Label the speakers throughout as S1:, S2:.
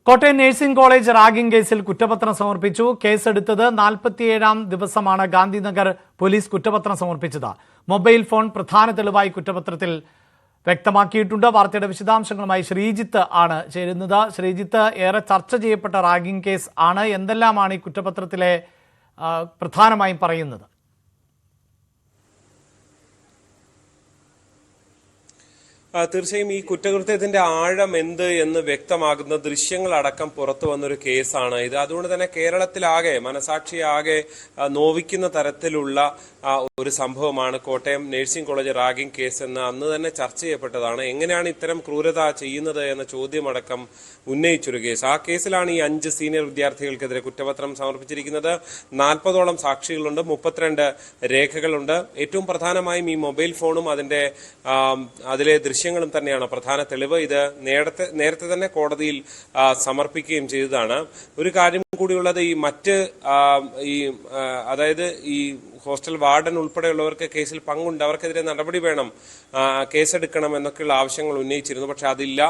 S1: Kottayam nursing college ragging കേസിൽ കുറ്റപത്രം സമർപ്പിച്ചു. കേസെടുത്തത് 47-ാം ദിവസമാണ് ഗാന്ധിനഗർ പോലീസ് കുറ്റപത്രം സമർപ്പിച്ചത്. മൊബൈൽ ഫോൺ പ്രധാന തെളിവായി കുറ്റപത്രത്തിൽ വ്യക്തമാക്കിയിട്ടുണ്ട്. വാർത്തയുടെ വിശദാംശങ്ങളുമായി ശ്രീജിത്ത് ആണ് ചേരുന്നത്. ശ്രീജിത്ത്, ഏറെ ചർച്ച ചെയ്യപ്പെട്ട റാഗിംഗ് കേസ് ആണ്. എന്തെല്ലാമാണ് ഈ കുറ്റപത്രത്തിലെ പ്രധാനമായും പറയുന്നത്?
S2: തീർച്ചയായും ഈ കുറ്റകൃത്യത്തിന്റെ ആഴം എന്ത് എന്ന് വ്യക്തമാകുന്ന ദൃശ്യങ്ങളടക്കം പുറത്തു വന്നൊരു കേസാണ് ഇത്. അതുകൊണ്ട് തന്നെ കേരളത്തിലാകെ മനസാക്ഷിയാകെ നോവിക്കുന്ന തരത്തിലുള്ള ഒരു സംഭവമാണ് Kottayam nursing college ragging case എന്ന് അന്ന് തന്നെ ചർച്ച ചെയ്യപ്പെട്ടതാണ്. എങ്ങനെയാണ് ഇത്തരം ക്രൂരത ചെയ്യുന്നത് എന്ന ചോദ്യമടക്കം ഉന്നയിച്ചൊരു കേസ്. ആ കേസിലാണ് ഈ 5 സീനിയർ വിദ്യാർത്ഥികൾക്കെതിരെ കുറ്റപത്രം സമർപ്പിച്ചിരിക്കുന്നത്. 40ഓളം സാക്ഷികളുണ്ട്, 32 രേഖകളുണ്ട്. ഏറ്റവും പ്രധാനമായും ഈ മൊബൈൽ ഫോണും അതിലെ ദൃശ്യങ്ങളും തന്നെയാണ് പ്രധാന തെളിവ്. ഇത് നേരത്തെ തന്നെ കോടതിയിൽ സമർപ്പിക്കുകയും ചെയ്തതാണ്. ഒരു കാര്യം കൂടിയുള്ളത്, അതായത് ഈ ഹോസ്റ്റൽ വാർഡൻ ഉൾപ്പെടെയുള്ളവർക്ക് കേസിൽ പങ്കുണ്ട്, അവർക്കെതിരെ നടപടി വേണം, കേസെടുക്കണം എന്നൊക്കെയുള്ള ആവശ്യങ്ങൾ ഉന്നയിച്ചിരുന്നു. പക്ഷെ അതില്ല,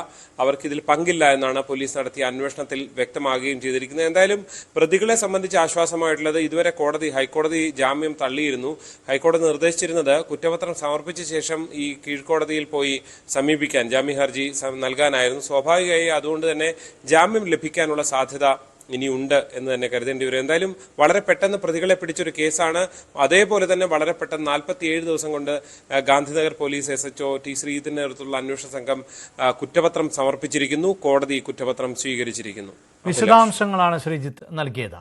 S2: അവർക്കിതിൽ പങ്കില്ല എന്നാണ് പോലീസ് നടത്തിയ അന്വേഷണത്തിൽ വ്യക്തമാകുകയും ചെയ്തിരിക്കുന്നത്. എന്തായാലും പ്രതികളെ സംബന്ധിച്ച് ആശ്വാസമായിട്ടുള്ളത്, ഇതുവരെ ഹൈക്കോടതി ജാമ്യം തള്ളിയിരുന്നു. ഹൈക്കോടതി നിർദ്ദേശിച്ചിരുന്നത് കുറ്റപത്രം സമർപ്പിച്ച ശേഷം ഈ കീഴ്ക്കോടതിയിൽ പോയി സമീപിക്കാൻ, ജാമ്യ ഹർജി നൽകാനായിരുന്നു. സ്വാഭാവികമായി അതുകൊണ്ട് തന്നെ ജാമ്യം ലഭിക്കാനുള്ള സാധ്യത ഇനിയുണ്ട് എന്ന് തന്നെ കരുതേണ്ടി വരും. എന്തായാലും വളരെ പെട്ടെന്ന് പ്രതികളെ പിടിച്ചൊരു കേസാണ്. അതേപോലെ തന്നെ വളരെ പെട്ടെന്ന് 47 ദിവസം കൊണ്ട് ഗാന്ധിനഗർ പോലീസ് SHO ടി ശ്രീജിത്തിന്റെ നേതൃത്വത്തിലുള്ള അന്വേഷണ സംഘം കുറ്റപത്രം സമർപ്പിച്ചിരിക്കുന്നു. കോടതി കുറ്റപത്രം സ്വീകരിച്ചിരിക്കുന്നു.
S1: വിശദാംശങ്ങളാണ് ശ്രീജിത്ത് നൽകിയത്.